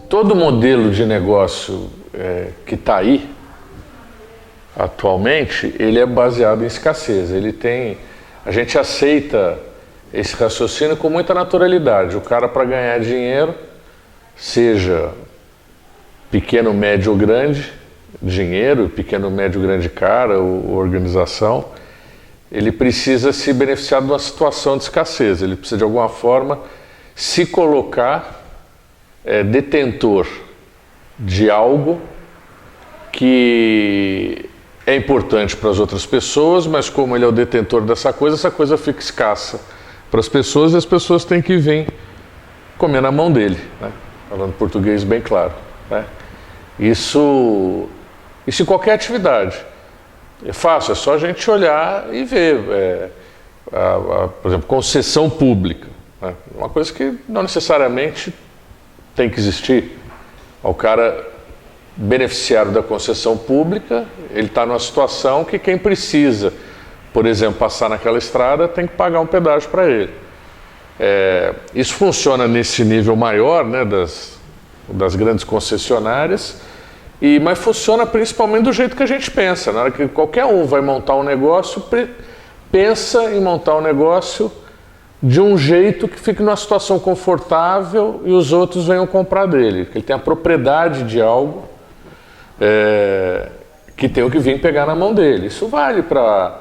Todo modelo de negócio que está aí atualmente, ele é baseado em escassez. A gente aceita esse raciocínio com muita naturalidade. O cara, para ganhar dinheiro, seja pequeno, médio ou grande dinheiro, pequeno, médio, grande cara ou organização, ele precisa se beneficiar de uma situação de escassez. Ele precisa de alguma forma se colocar detentor de algo que é importante para as outras pessoas, mas como ele é o detentor dessa coisa, essa coisa fica escassa para as pessoas e as pessoas têm que vir comer na mão dele, né? Falando português bem claro, né? Isso em qualquer atividade. É fácil, é só a gente olhar e ver. Por exemplo, concessão pública, né? Uma coisa que não necessariamente tem que existir. O cara beneficiário da concessão pública, ele está numa situação que quem precisa, por exemplo, passar naquela estrada, tem que pagar um pedágio para ele. Isso funciona nesse nível maior, né, das grandes concessionárias, mas funciona principalmente do jeito que a gente pensa. Na hora que qualquer um vai montar um negócio, pensa em montar um negócio de um jeito que fique numa situação confortável e os outros venham comprar dele. Ele tem a propriedade de algo que tem que vir pegar na mão dele. Isso vale para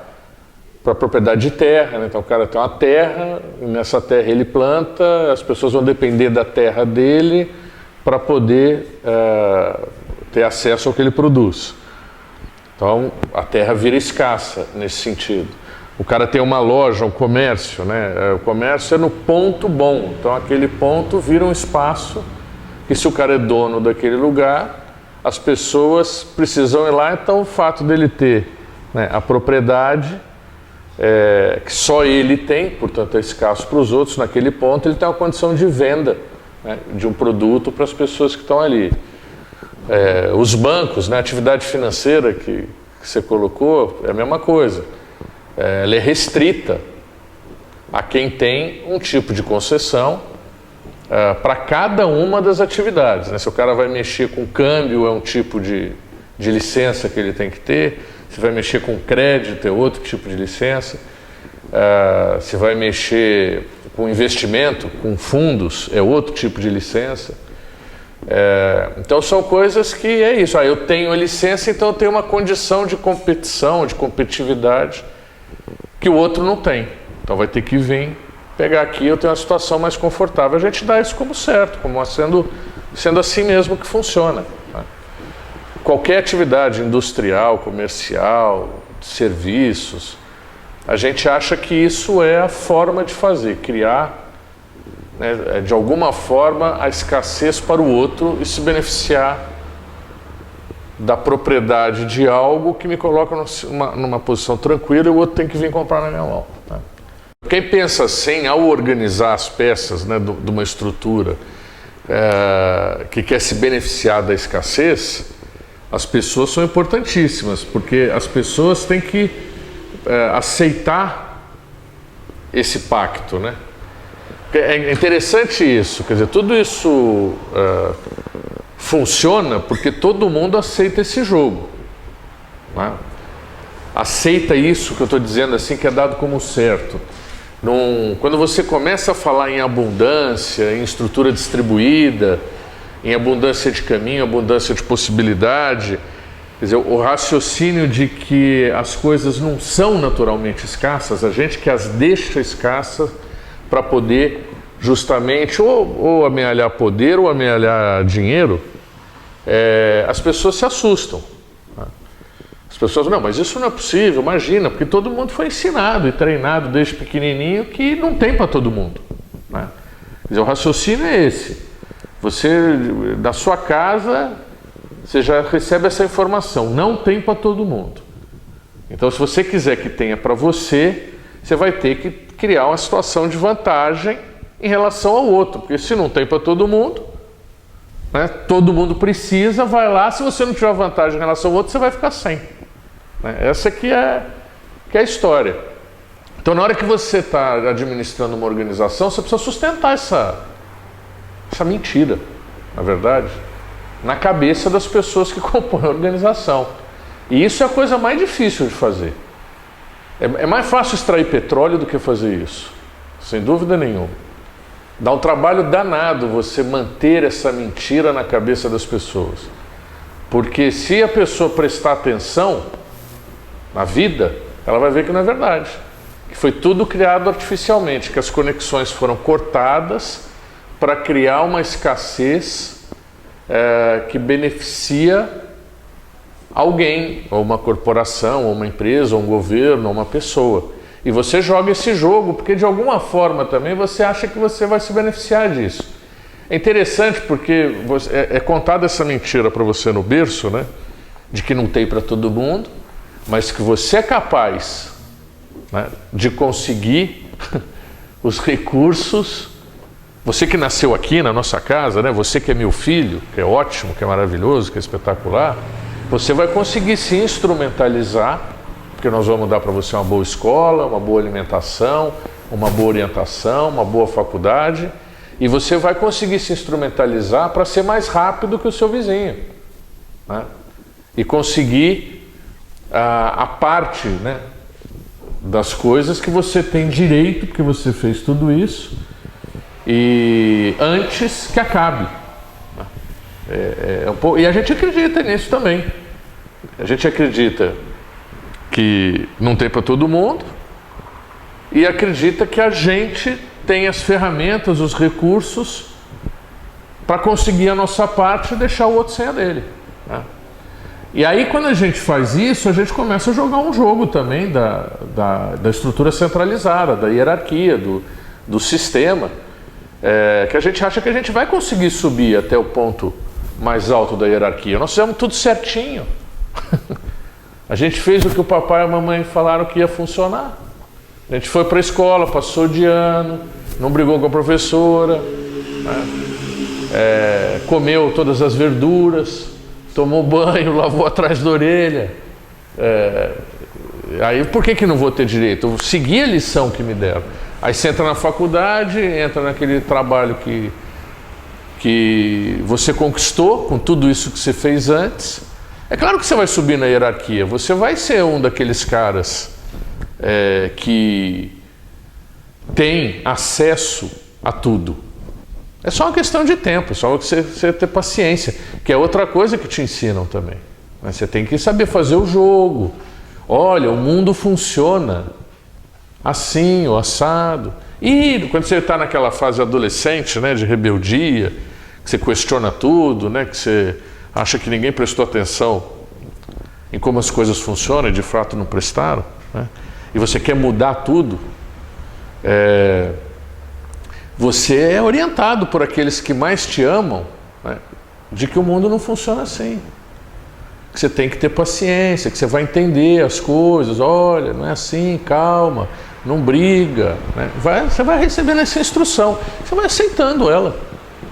propriedade de terra, né? Então o cara tem uma terra, e nessa terra ele planta, as pessoas vão depender da terra dele para poder ter acesso ao que ele produz. Então a terra vira escassa nesse sentido. O cara tem uma loja, um comércio, né? O comércio é no ponto bom, então aquele ponto vira um espaço que, se o cara é dono daquele lugar, as pessoas precisam ir lá. Então o fato dele ter, né, a propriedade que só ele tem, portanto é escasso para os outros, naquele ponto ele tem uma condição de venda, né, de um produto para as pessoas que estão ali. Os bancos, né, a atividade financeira que você colocou, é a mesma coisa. Ela é restrita a quem tem um tipo de concessão para cada uma das atividades, né? Se o cara vai mexer com câmbio, é um tipo de licença que ele tem que ter. Se vai mexer com crédito, é outro tipo de licença. Se vai mexer com investimento, com fundos, é outro tipo de licença. Então são coisas que é isso. Eu tenho a licença, então eu tenho uma condição de competição, de competitividade que o outro não tem. Então vai ter que vir pegar aqui, eu tenho uma situação mais confortável. A gente dá isso como certo, como sendo assim mesmo que funciona, né? Qualquer atividade industrial, comercial, de serviços, a gente acha que isso é a forma de fazer, criar, né, de alguma forma a escassez para o outro e se beneficiar da propriedade de algo que me coloca numa posição tranquila e o outro tem que vir comprar na minha mão, né? Quem pensa assim, ao organizar as peças, né, de uma estrutura que quer se beneficiar da escassez, as pessoas são importantíssimas, porque as pessoas têm que aceitar esse pacto, né? É interessante isso, quer dizer, tudo isso funciona porque todo mundo aceita esse jogo, né? Aceita isso que eu estou dizendo assim, que é dado como certo. Quando você começa a falar em abundância, em estrutura distribuída, em abundância de caminho, abundância de possibilidade, quer dizer, o raciocínio de que as coisas não são naturalmente escassas, a gente que as deixa escassas para poder justamente ou amealhar poder ou amealhar dinheiro, as pessoas se assustam. As pessoas, não, mas isso não é possível, imagina, porque todo mundo foi ensinado e treinado desde pequenininho que não tem para todo mundo, né? Quer dizer, o raciocínio é esse. Você, da sua casa, você já recebe essa informação, não tem para todo mundo. Então, se você quiser que tenha para você, você vai ter que criar uma situação de vantagem em relação ao outro, porque se não tem para todo mundo, né, todo mundo precisa, vai lá, se você não tiver vantagem em relação ao outro, você vai ficar sem. Essa aqui é a história. Então, na hora que você está administrando uma organização, você precisa sustentar essa mentira, na verdade, na cabeça das pessoas que compõem a organização. E isso é a coisa mais difícil de fazer. É mais fácil extrair petróleo do que fazer isso, sem dúvida nenhuma. Dá um trabalho danado você manter essa mentira na cabeça das pessoas. Porque se a pessoa prestar atenção na vida, ela vai ver que não é verdade. Que foi tudo criado artificialmente, que as conexões foram cortadas para criar uma escassez que beneficia alguém, ou uma corporação, ou uma empresa, ou um governo, ou uma pessoa. E você joga esse jogo, porque de alguma forma também você acha que você vai se beneficiar disso. É interessante porque é contada essa mentira para você no berço, né? De que não tem para todo mundo, mas que você é capaz, né, de conseguir os recursos. Você que nasceu aqui na nossa casa, né? Você que é meu filho, que é ótimo, que é maravilhoso, que é espetacular, você vai conseguir se instrumentalizar, porque nós vamos dar para você uma boa escola, uma boa alimentação, uma boa orientação, uma boa faculdade, e você vai conseguir se instrumentalizar para ser mais rápido que o seu vizinho, né? E conseguir a parte, né, das coisas que você tem direito, porque você fez tudo isso, e antes que acabe. E a gente acredita nisso também. A gente acredita que não tem para todo mundo e acredita que a gente tem as ferramentas, os recursos para conseguir a nossa parte e deixar o outro sem a dele, né? E aí, quando a gente faz isso, a gente começa a jogar um jogo também da estrutura centralizada, da hierarquia, do sistema, que a gente acha que a gente vai conseguir subir até o ponto mais alto da hierarquia. Nós fizemos tudo certinho. A gente fez o que o papai e a mamãe falaram que ia funcionar. A gente foi para a escola, passou de ano, não brigou com a professora, né? Comeu todas as verduras, tomou banho, lavou atrás da orelha. Aí por que não vou ter direito? Eu segui a lição que me deram. Aí você entra na faculdade, entra naquele trabalho que você conquistou com tudo isso que você fez antes. É claro que você vai subir na hierarquia, você vai ser um daqueles caras que tem acesso a tudo. É só uma questão de tempo, é só você ter paciência, que é outra coisa que te ensinam também. Mas você tem que saber fazer o jogo. Olha, o mundo funciona assim, o assado. E quando você está naquela fase adolescente, né, de rebeldia, que você questiona tudo, né, que você acha que ninguém prestou atenção em como as coisas funcionam e de fato não prestaram, né, e você quer mudar tudo, você é orientado por aqueles que mais te amam, né, de que o mundo não funciona assim. Que você tem que ter paciência, que você vai entender as coisas. Olha, não é assim, calma, não briga, né? Você vai recebendo essa instrução, você vai aceitando ela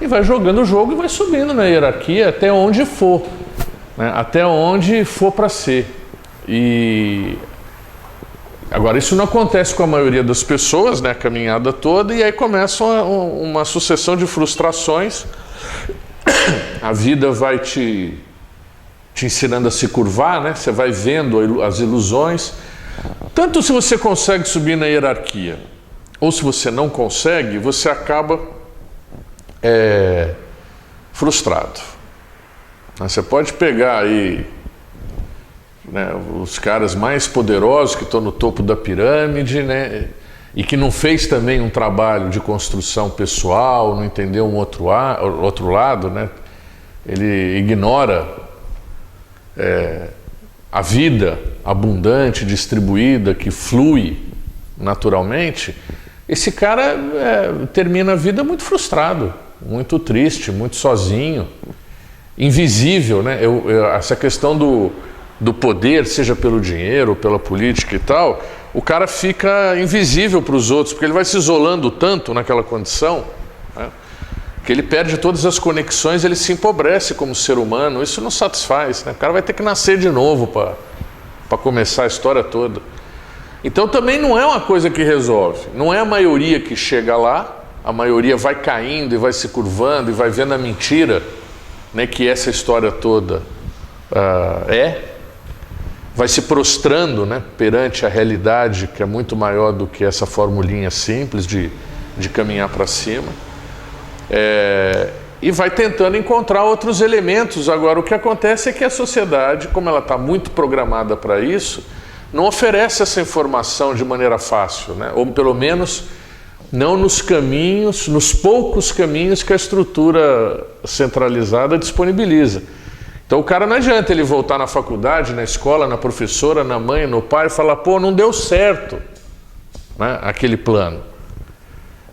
e vai jogando o jogo e vai subindo na hierarquia até onde for, né? Até onde for para ser. E agora isso não acontece com a maioria das pessoas, né? A caminhada toda, e aí começa uma sucessão de frustrações. A vida vai te ensinando a se curvar, né? Você vai vendo as ilusões. Tanto se você consegue subir na hierarquia, ou se você não consegue, você acaba frustrado. Você pode pegar aí, né, os caras mais poderosos que estão no topo da pirâmide, né, e que não fez também um trabalho de construção pessoal, não entendeu um outro lado, né? Ele ignora a vida abundante, distribuída, que flui naturalmente. Esse cara termina a vida muito frustrado, muito triste, muito sozinho, invisível, né? Essa questão do poder, seja pelo dinheiro ou pela política e tal, o cara fica invisível para os outros, porque ele vai se isolando tanto naquela condição, né, que ele perde todas as conexões, ele se empobrece como ser humano. Isso não satisfaz, né? O cara vai ter que nascer de novo para começar a história toda. Então também não é uma coisa que resolve, não é a maioria que chega lá, a maioria vai caindo e vai se curvando e vai vendo a mentira, né, que essa história toda vai se prostrando, né, perante a realidade que é muito maior do que essa formulinha simples de caminhar para cima, e vai tentando encontrar outros elementos. Agora, o que acontece é que a sociedade, como ela está muito programada para isso, não oferece essa informação de maneira fácil, né? Ou pelo menos não nos caminhos, nos poucos caminhos que a estrutura centralizada disponibiliza. Então o cara não adianta ele voltar na faculdade, na escola, na professora, na mãe, no pai e falar, pô, não deu certo, né, aquele plano.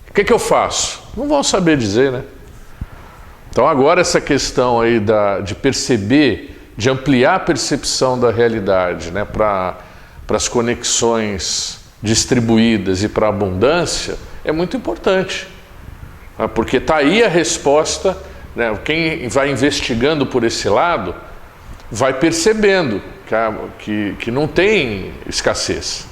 O que eu faço? Não vão saber dizer, né? Então agora essa questão aí de perceber, de ampliar a percepção da realidade, né, para as conexões distribuídas e para a abundância, é muito importante, né, porque está aí a resposta, né, quem vai investigando por esse lado vai percebendo que não tem escassez,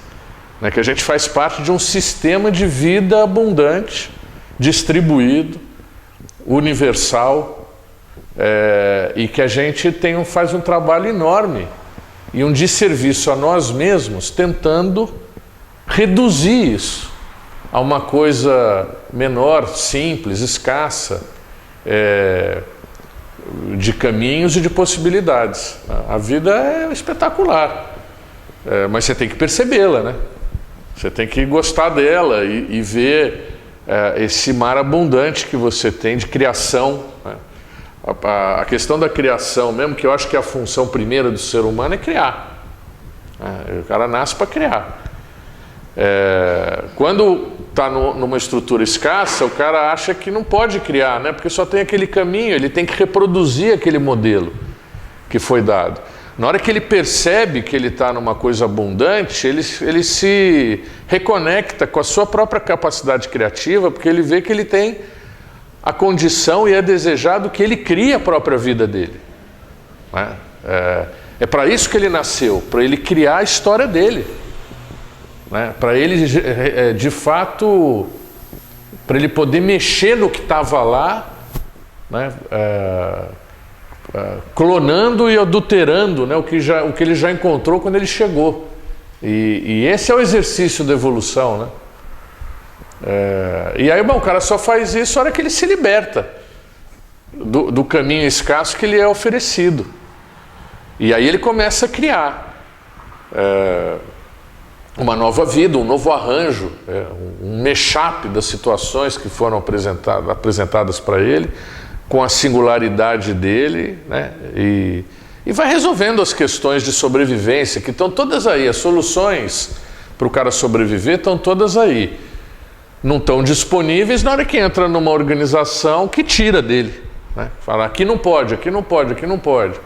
né, que a gente faz parte de um sistema de vida abundante, distribuído, universal, e que a gente faz um trabalho enorme e um desserviço a nós mesmos tentando reduzir isso a uma coisa menor, simples, escassa, de caminhos e de possibilidades. A vida é espetacular, mas você tem que percebê-la, né? Você tem que gostar dela e ver esse mar abundante que você tem de criação, né? A questão da criação mesmo, que eu acho que a função primeira do ser humano é criar. O cara nasce para criar. Quando está numa estrutura escassa, o cara acha que não pode criar, né? Porque só tem aquele caminho, ele tem que reproduzir aquele modelo que foi dado. Na hora que ele percebe que ele está numa coisa abundante, ele se reconecta com a sua própria capacidade criativa, porque ele vê que ele tem a condição e é desejado que ele crie a própria vida dele, né? É para isso que ele nasceu, para ele criar a história dele, né? Para ele, de fato, para ele poder mexer no que estava lá, né? Clonando e adulterando, né, o que ele já encontrou quando ele chegou. E esse é o exercício da evolução, né? E aí, bom, o cara só faz isso na hora que ele se liberta do caminho escasso que lhe é oferecido. E aí ele começa a criar uma nova vida, um novo arranjo, um mashup das situações que foram apresentadas para ele, com a singularidade dele, né? E vai resolvendo as questões de sobrevivência, que estão todas aí. As soluções para o cara sobreviver estão todas aí. Não estão disponíveis na hora que entra numa organização que tira dele, né? Fala, aqui não pode, aqui não pode, aqui não pode.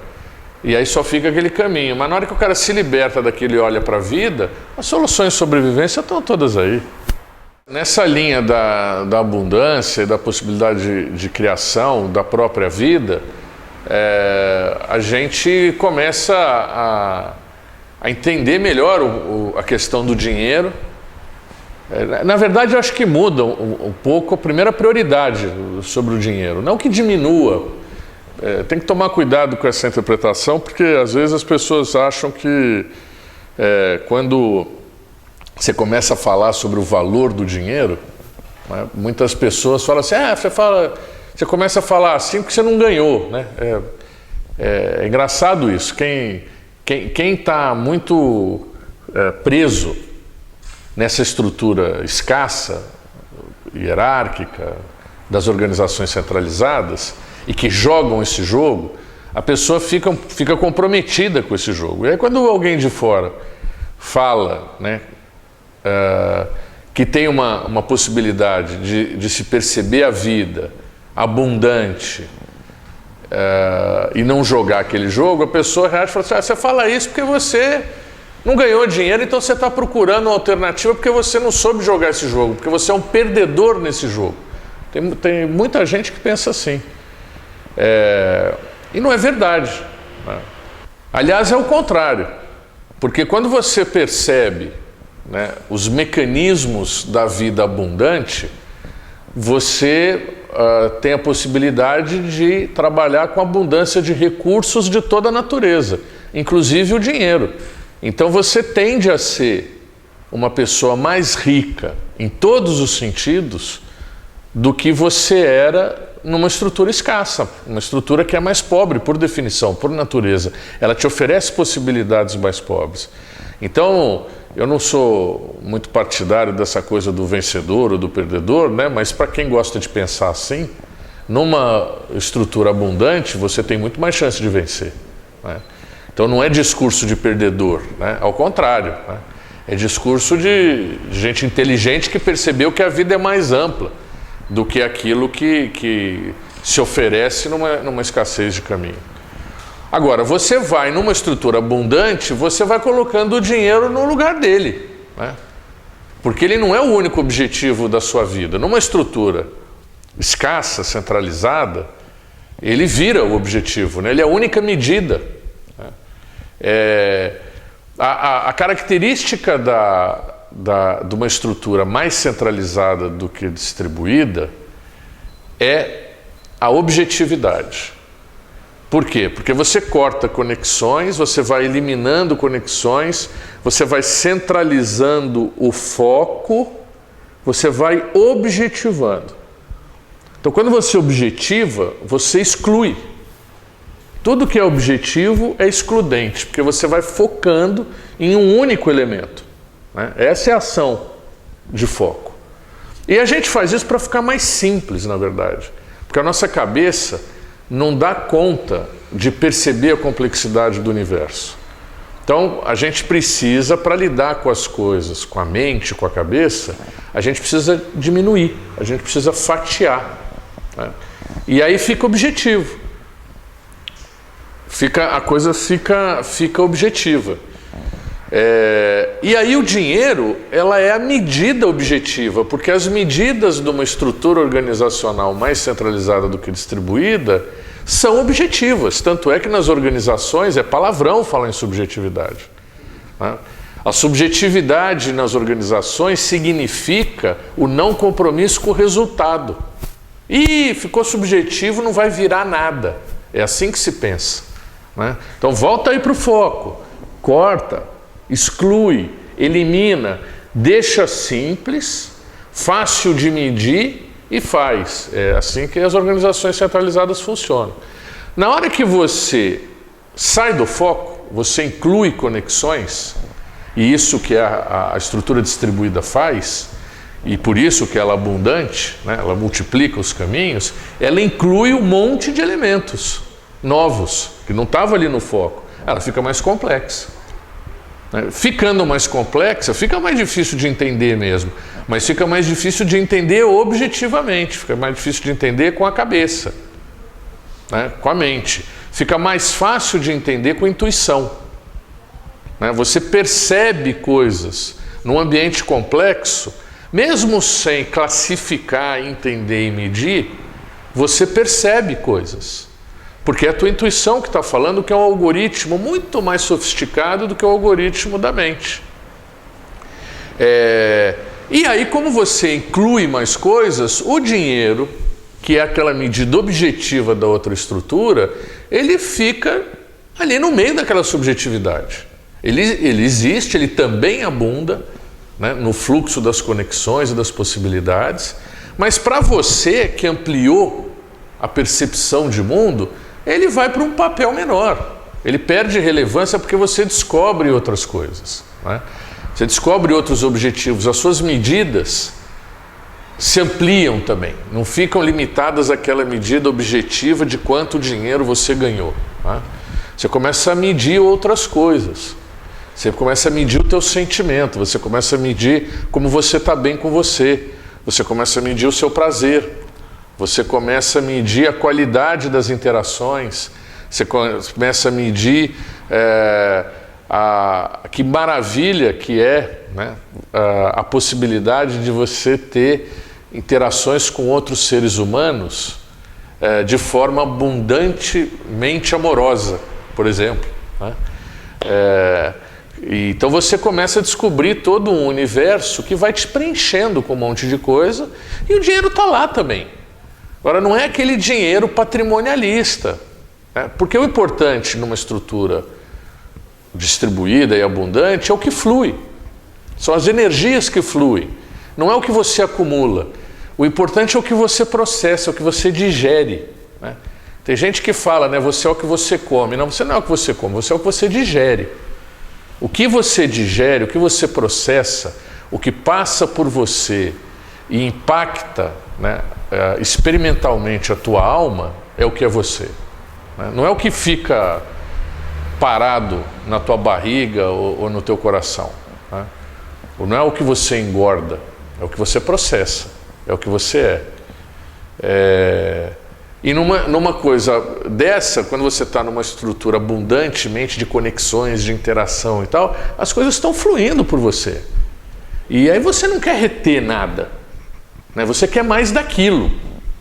E aí só fica aquele caminho. Mas na hora que o cara se liberta daquele e olha para a vida, as soluções de sobrevivência estão todas aí. Nessa linha da abundância e da possibilidade de criação da própria vida, a gente começa a entender melhor a questão do dinheiro. Na verdade, eu acho que muda um pouco a primeira prioridade sobre o dinheiro. Não que diminua. Tem que tomar cuidado com essa interpretação, porque às vezes as pessoas acham que quando você começa a falar sobre o valor do dinheiro, né, muitas pessoas falam assim, você começa a falar assim porque você não ganhou, né? É engraçado isso. Quem está muito preso nessa estrutura escassa, hierárquica, das organizações centralizadas, e que jogam esse jogo, a pessoa fica comprometida com esse jogo. E aí quando alguém de fora fala, né, que tem uma possibilidade de se perceber a vida abundante e não jogar aquele jogo, a pessoa reage e fala assim, você fala isso porque você não ganhou dinheiro, então você está procurando uma alternativa porque você não soube jogar esse jogo, porque você é um perdedor nesse jogo. Tem muita gente que pensa assim. E não é verdade, né? Aliás, é o contrário. Porque quando você percebe né, os mecanismos da vida abundante, você tem a possibilidade de trabalhar com abundância de recursos de toda a natureza, inclusive o dinheiro. Então você tende a ser uma pessoa mais rica em todos os sentidos do que você era numa estrutura escassa, uma estrutura que é mais pobre por definição, por natureza. Ela te oferece possibilidades mais pobres. Então, eu não sou muito partidário dessa coisa do vencedor ou do perdedor, né? Mas para quem gosta de pensar assim, numa estrutura abundante, você tem muito mais chance de vencer, né? Então não é discurso de perdedor, né? Ao contrário, né? É discurso de gente inteligente que percebeu que a vida é mais ampla do que aquilo que se oferece numa escassez de caminho. Agora, você vai numa estrutura abundante, você vai colocando o dinheiro no lugar dele, né? Porque ele não é o único objetivo da sua vida. Numa estrutura escassa, centralizada, ele vira o objetivo, né? Ele é a única medida, né? A característica de uma estrutura mais centralizada do que distribuída é a objetividade. Por quê? Porque você corta conexões, você vai eliminando conexões, você vai centralizando o foco, você vai objetivando. Então, quando você objetiva, você exclui. Tudo que é objetivo é excludente, porque você vai focando em um único elemento, né? Essa é a ação de foco. E a gente faz isso para ficar mais simples, na verdade. Porque a nossa cabeça não dá conta de perceber a complexidade do universo. Então, a gente precisa, para lidar com as coisas, com a mente, com a cabeça, a gente precisa diminuir, a gente precisa fatiar, né? E aí fica objetivo. A coisa fica objetiva. E aí o dinheiro, ela é a medida objetiva, porque as medidas de uma estrutura organizacional mais centralizada do que distribuída são objetivas. Tanto é que nas organizações é palavrão falar em subjetividade, né? A subjetividade nas organizações significa o não compromisso com o resultado. E ficou subjetivo, não vai virar nada. É assim que se pensa, né? Então volta aí para o foco, corta, exclui, elimina, deixa simples, fácil de medir e faz. É assim que as organizações centralizadas funcionam. Na hora que você sai do foco, você inclui conexões, e isso que a estrutura distribuída faz, e por isso que ela é abundante, né? Ela multiplica os caminhos, ela inclui um monte de elementos novos, que não estavam ali no foco. Ela fica mais complexa. Ficando mais complexa, fica mais difícil de entender mesmo, mas fica mais difícil de entender objetivamente, fica mais difícil de entender com a cabeça, né? Com a mente. Fica mais fácil de entender com a intuição, né? Você percebe coisas num ambiente complexo, mesmo sem classificar, entender e medir, você percebe coisas. Porque é a tua intuição que está falando que é um algoritmo muito mais sofisticado do que o algoritmo da mente. E aí, como você inclui mais coisas, o dinheiro, que é aquela medida objetiva da outra estrutura, ele fica ali no meio daquela subjetividade. Ele existe, ele também abunda, né, no fluxo das conexões e das possibilidades, mas para você que ampliou a percepção de mundo, ele vai para um papel menor. Ele perde relevância porque você descobre outras coisas, né? Você descobre outros objetivos. As suas medidas se ampliam também. Não ficam limitadas àquela medida objetiva de quanto dinheiro você ganhou, né? Você começa a medir outras coisas. Você começa a medir o teu sentimento. Você começa a medir como você está bem com você. Você começa a medir o seu prazer. Você começa a medir a qualidade das interações, você começa a medir que maravilha que é, né, a possibilidade de você ter interações com outros seres humanos de forma abundantemente amorosa, por exemplo, né? Então você começa a descobrir todo um universo que vai te preenchendo com um monte de coisa e o dinheiro está lá também. Agora não é aquele dinheiro patrimonialista, né? Porque o importante numa estrutura distribuída e abundante é o que flui. São as energias que fluem. Não é o que você acumula. O importante é o que você processa, é o que você digere, né? Tem gente que fala, né, você é o que você come. Não, você não é o que você come, você é o que você digere. O que você digere, o que você processa, o que passa por você e impacta, né, experimentalmente a tua alma, é o que é você, né? Não é o que fica parado na tua barriga ou no teu coração, né? Não é o que você engorda, é o que você processa, é o que você é. E numa coisa dessa, quando você está numa estrutura abundantemente de conexões, de interação e tal, as coisas estão fluindo por você. E aí você não quer reter nada, né? Você quer mais daquilo,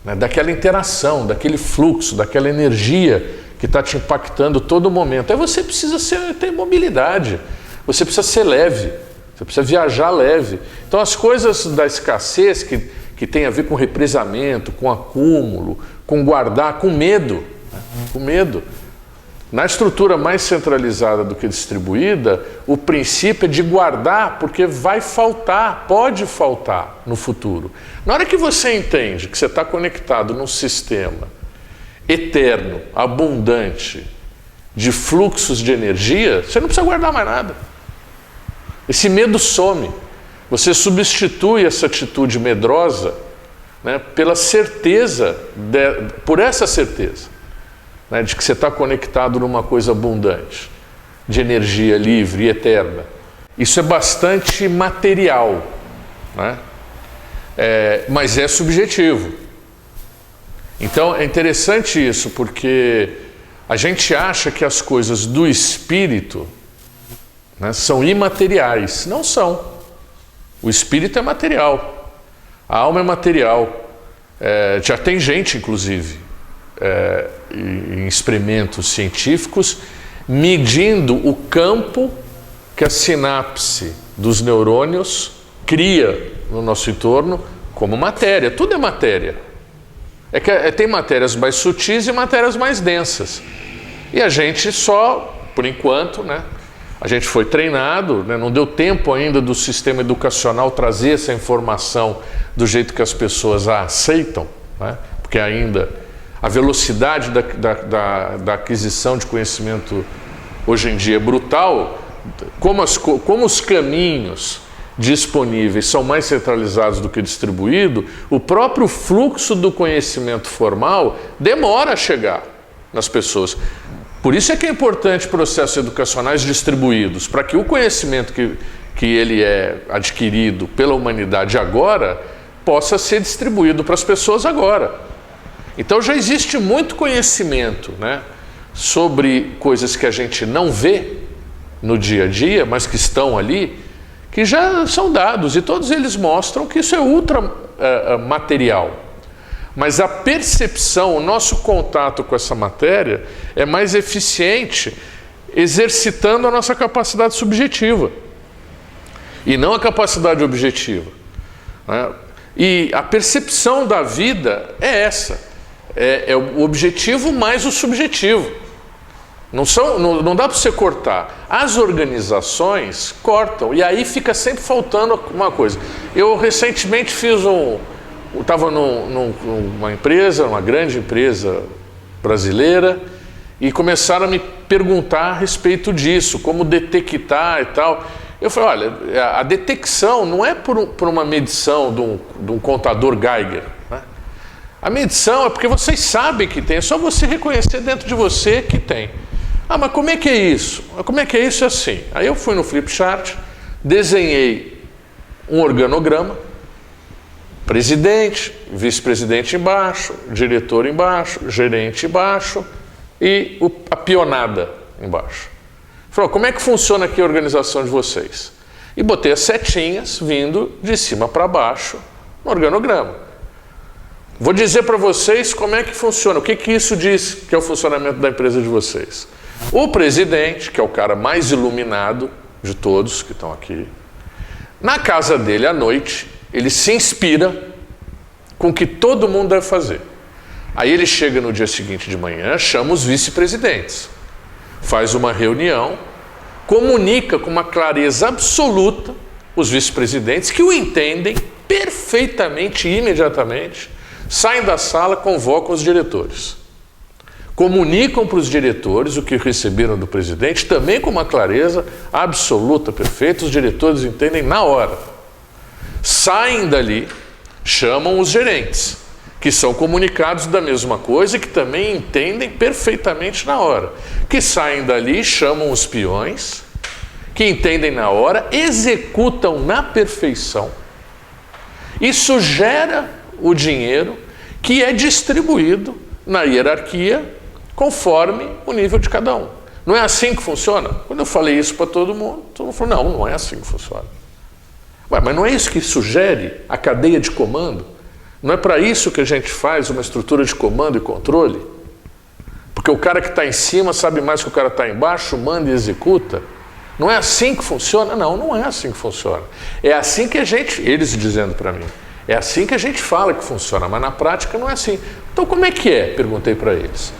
né? Daquela interação, daquele fluxo, daquela energia que está te impactando todo momento. Aí você precisa ter mobilidade, você precisa ser leve, você precisa viajar leve. Então as coisas da escassez que tem a ver com represamento, com acúmulo, com guardar, com medo, né? Com medo. Na estrutura mais centralizada do que distribuída, o princípio é de guardar, porque vai faltar, pode faltar no futuro. Na hora que você entende que você está conectado num sistema eterno, abundante, de fluxos de energia, você não precisa guardar mais nada. Esse medo some. Você substitui essa atitude medrosa, né, pela certeza, por essa certeza, né, de que você está conectado numa coisa abundante, de energia livre e eterna. Isso é bastante material, né? Mas é subjetivo. Então é interessante isso, porque a gente acha que as coisas do espírito, né, são imateriais. Não são. O espírito é material, a alma é material. Já tem gente, inclusive, em experimentos científicos, medindo o campo que a sinapse dos neurônios cria no nosso entorno como matéria. Tudo é matéria. Tem matérias mais sutis e matérias mais densas. E a gente só, por enquanto, né, a gente foi treinado, né, não deu tempo ainda do sistema educacional trazer essa informação do jeito que as pessoas a aceitam, né, porque ainda a velocidade da aquisição de conhecimento hoje em dia é brutal. Como os caminhos disponíveis são mais centralizados do que distribuídos, o próprio fluxo do conhecimento formal demora a chegar nas pessoas. Por isso é que é importante processos educacionais distribuídos, para que o conhecimento que ele é adquirido pela humanidade agora possa ser distribuído para as pessoas agora. Então já existe muito conhecimento, né, sobre coisas que a gente não vê no dia a dia, mas que estão ali, que já são dados, e todos eles mostram que isso é ultra material. Mas a percepção, o nosso contato com essa matéria é mais eficiente exercitando a nossa capacidade subjetiva e não a capacidade objetiva, né? E a percepção da vida é essa, é o objetivo mais o subjetivo. Não dá para você cortar. As organizações cortam e aí fica sempre faltando uma coisa. Eu recentemente estava numa empresa, uma grande empresa brasileira, e começaram a me perguntar a respeito disso, como detectar e tal. Eu falei, olha, a detecção não é por uma medição de um contador Geiger, né? A medição é porque vocês sabem que tem, é só você reconhecer dentro de você que tem. Ah, mas como é que é isso? Como é que é isso? É assim. Aí eu fui no flipchart, desenhei um organograma, presidente, vice-presidente embaixo, diretor embaixo, gerente embaixo e a pionada embaixo. Falei, como é que funciona aqui a organização de vocês? E botei as setinhas vindo de cima para baixo no organograma. Vou dizer para vocês como é que funciona, o que isso diz que é o funcionamento da empresa de vocês. O presidente, que é o cara mais iluminado, de todos que estão aqui. Na casa dele, à noite, ele se inspira com o que todo mundo deve fazer. Aí ele chega no dia seguinte de manhã, chama os vice-presidentes, faz uma reunião, comunica com uma clareza absoluta os vice-presidentes que o entendem perfeitamente e imediatamente, saem da sala, convocam os diretores. Comunicam para os diretores o que receberam do presidente, também com uma clareza absoluta, perfeita, os diretores entendem na hora. Saem dali, chamam os gerentes, que são comunicados da mesma coisa e que também entendem perfeitamente na hora. Que saem dali, chamam os peões, que entendem na hora, executam na perfeição. Isso gera o dinheiro que é distribuído na hierarquia conforme o nível de cada um. Não é assim que funciona? Quando eu falei isso para todo mundo falou, não é assim que funciona. Ué, mas não é isso que sugere a cadeia de comando? Não é para isso que a gente faz uma estrutura de comando e controle? Porque o cara que está em cima sabe mais que o cara está embaixo, manda e executa? Não é assim que funciona? Não, não é assim que funciona. É assim que a gente, eles dizendo para mim, é assim que a gente fala que funciona, mas na prática não é assim. Então como é que é? Perguntei para eles.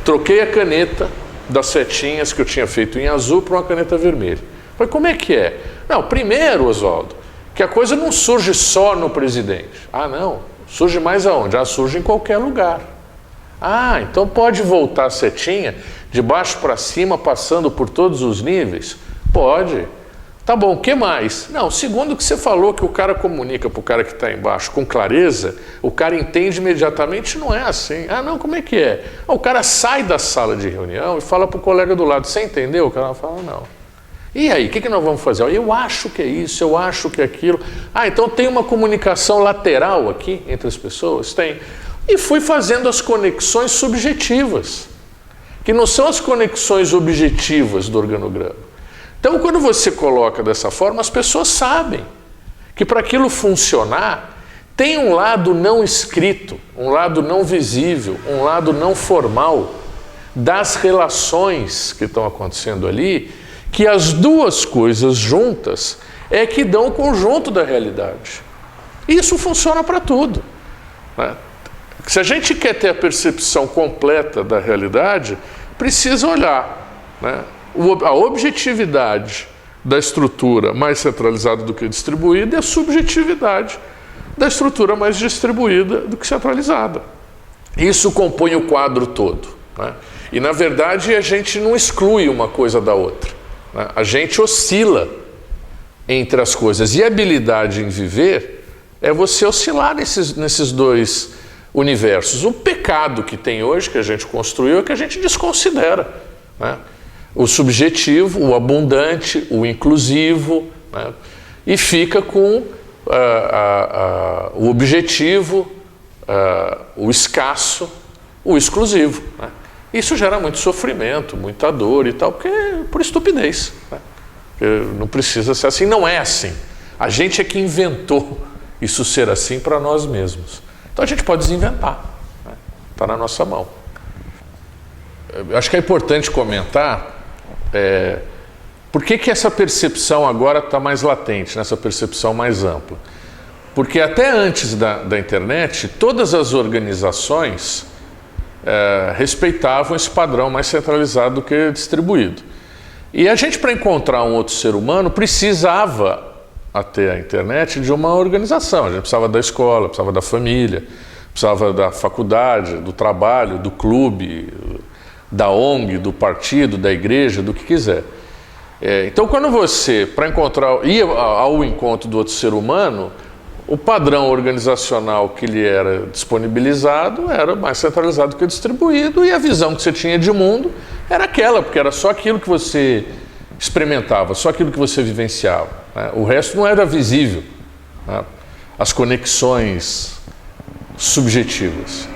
Troquei a caneta das setinhas que eu tinha feito em azul para uma caneta vermelha. Falei, como é que é? Não, primeiro, Oswaldo, que a coisa não surge só no presidente. Ah, não. Surge mais aonde? Ah, surge em qualquer lugar. Ah, então pode voltar a setinha de baixo para cima, passando por todos os níveis? Pode. Tá bom, o que mais? Não, segundo o que você falou, que o cara comunica para o cara que está embaixo com clareza, o cara entende imediatamente, não é assim. Ah, não, como é que é? Ah, o cara sai da sala de reunião e fala para o colega do lado, você entendeu? O cara fala, não. E aí, o que nós vamos fazer? Eu acho que é isso, eu acho que é aquilo. Ah, então tem uma comunicação lateral aqui entre as pessoas? Tem. E fui fazendo as conexões subjetivas, que não são as conexões objetivas do organograma. Então, quando você coloca dessa forma, as pessoas sabem que para aquilo funcionar, tem um lado não escrito, um lado não visível, um lado não formal das relações que estão acontecendo ali, que as duas coisas juntas é que dão o conjunto da realidade. Isso funciona para tudo, né? Se a gente quer ter a percepção completa da realidade, precisa olhar, né, a objetividade da estrutura mais centralizada do que distribuída e a subjetividade da estrutura mais distribuída do que centralizada. Isso compõe o quadro todo, né? E, na verdade, a gente não exclui uma coisa da outra, né? A gente oscila entre as coisas. E a habilidade em viver é você oscilar nesses dois universos. O pecado que tem hoje, que a gente construiu, é que a gente desconsidera, né? O subjetivo, o abundante, o inclusivo, né? E fica com o objetivo, o escasso, o exclusivo, né? Isso gera muito sofrimento, muita dor e tal, porque por estupidez, né? Não precisa ser assim, não é assim. A gente é que inventou isso ser assim para nós mesmos. Então a gente pode desinventar, né? Está na nossa mão. Eu acho que é importante comentar por que essa percepção agora está mais latente, nessa percepção mais ampla. Porque até antes da internet, todas as organizações respeitavam esse padrão mais centralizado do que distribuído. E a gente, para encontrar um outro ser humano, precisava, até a internet, de uma organização. A gente precisava da escola, precisava da família, precisava da faculdade, do trabalho, do clube, da ONG, do partido, da igreja, do que quiser. Então, quando você, para ia ao encontro do outro ser humano, o padrão organizacional que lhe era disponibilizado era mais centralizado que distribuído, e a visão que você tinha de mundo era aquela, porque era só aquilo que você experimentava, só aquilo que você vivenciava, né? O resto não era visível, né? As conexões subjetivas.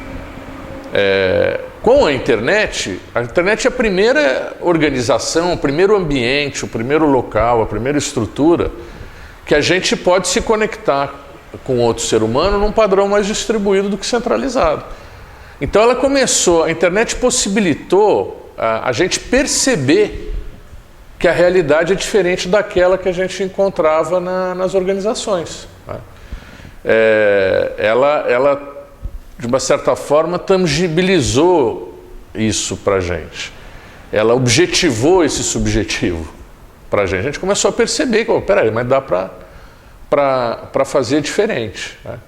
Com a internet é a primeira organização, o primeiro ambiente, o primeiro local, a primeira estrutura que a gente pode se conectar com outro ser humano num padrão mais distribuído do que centralizado. Então a internet possibilitou a gente perceber que a realidade é diferente daquela que a gente encontrava nas organizações, né? Ela, de uma certa forma, tangibilizou isso para a gente. Ela objetivou esse subjetivo para a gente. A gente começou a perceber que, peraí, mas dá para fazer diferente, né?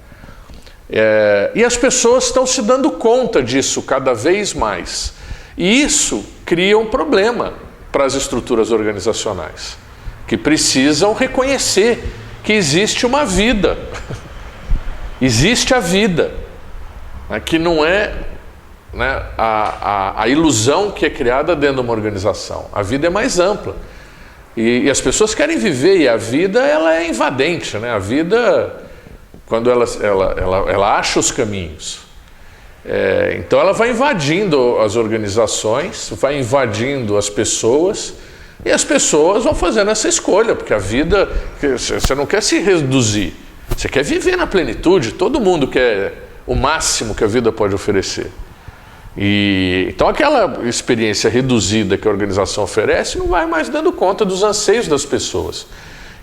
E as pessoas estão se dando conta disso cada vez mais. E isso cria um problema para as estruturas organizacionais, que precisam reconhecer que existe uma vida. Existe a vida, né, que não é, né, a ilusão que é criada dentro de uma organização. A vida é mais ampla. E as pessoas querem viver, e a vida ela é invadente, né? A vida, quando ela acha os caminhos, então ela vai invadindo as organizações, vai invadindo as pessoas, e as pessoas vão fazendo essa escolha, porque a vida, você não quer se reduzir, você quer viver na plenitude. Todo mundo quer o máximo que a vida pode oferecer. Então aquela experiência reduzida que a organização oferece não vai mais dando conta dos anseios das pessoas.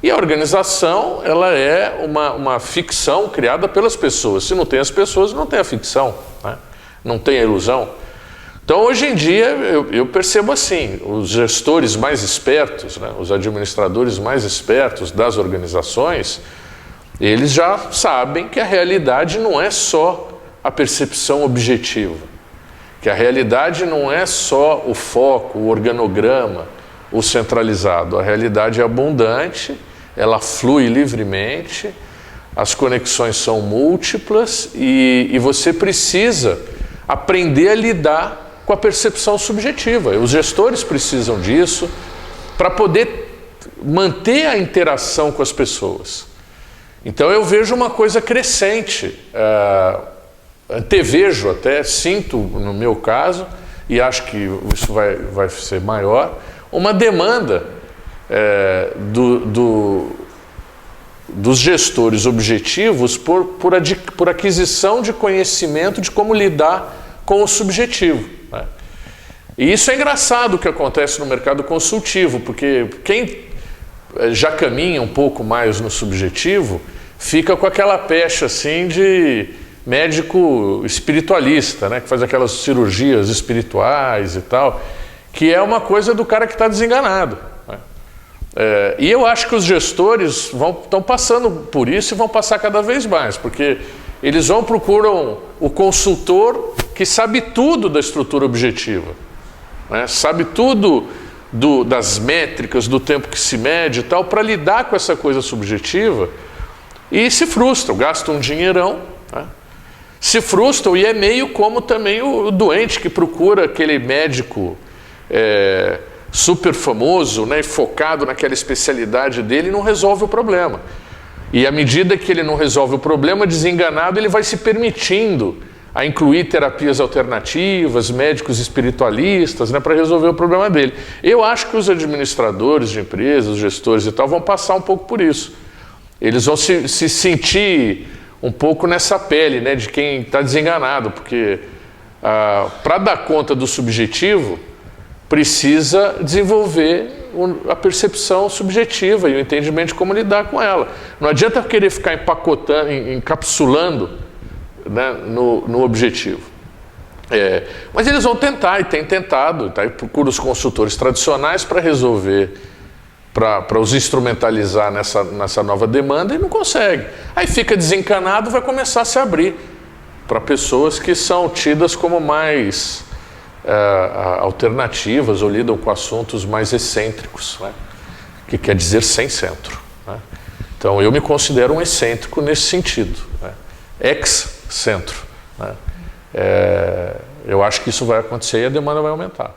E a organização, ela é uma ficção criada pelas pessoas. Se não tem as pessoas, não tem a ficção, né? Não tem a ilusão. Então, hoje em dia, eu percebo assim, os gestores mais espertos, né, os administradores mais espertos das organizações, eles já sabem que a realidade não é só a percepção objetiva, que a realidade não é só o foco, o organograma, o centralizado. A realidade é abundante, ela flui livremente, as conexões são múltiplas e você precisa aprender a lidar com a percepção subjetiva. Os gestores precisam disso para poder manter a interação com as pessoas. Então eu vejo uma coisa crescente, antevejo até, sinto no meu caso, e acho que isso vai ser maior, uma demanda dos gestores objetivos por aquisição de conhecimento de como lidar com o subjetivo, né? E isso é engraçado o que acontece no mercado consultivo, porque quem já caminha um pouco mais no subjetivo fica com aquela pecha assim de médico espiritualista, né, que faz aquelas cirurgias espirituais e tal, que é uma coisa do cara que está desenganado, né? E eu acho que os gestores estão passando por isso e vão passar cada vez mais, porque eles procuram o consultor que sabe tudo da estrutura objetiva, né? Sabe tudo das métricas, do tempo que se mede e tal, para lidar com essa coisa subjetiva, e se frustram, gastam um dinheirão, né? Se frustram, e é meio como também o doente que procura aquele médico super famoso, né, focado naquela especialidade dele, e não resolve o problema. E à medida que ele não resolve o problema, desenganado, ele vai se permitindo a incluir terapias alternativas, médicos espiritualistas, né, para resolver o problema dele. Eu acho que os administradores de empresas, os gestores e tal, vão passar um pouco por isso. Eles vão se sentir um pouco nessa pele, né, de quem está desenganado, porque para dar conta do subjetivo, precisa desenvolver a percepção subjetiva e o entendimento de como lidar com ela. Não adianta querer ficar empacotando, encapsulando, né, no objetivo. Mas eles vão tentar, e têm tentado, tá? E procura os consultores tradicionais para resolver, para os instrumentalizar nessa nova demanda, e não consegue. Aí fica desencanado, vai começar a se abrir para pessoas que são tidas como mais alternativas ou lidam com assuntos mais excêntricos, né? Que quer dizer sem centro, né? Então eu me considero um excêntrico nesse sentido, né? Ex-centro, né? Eu acho que isso vai acontecer e a demanda vai aumentar.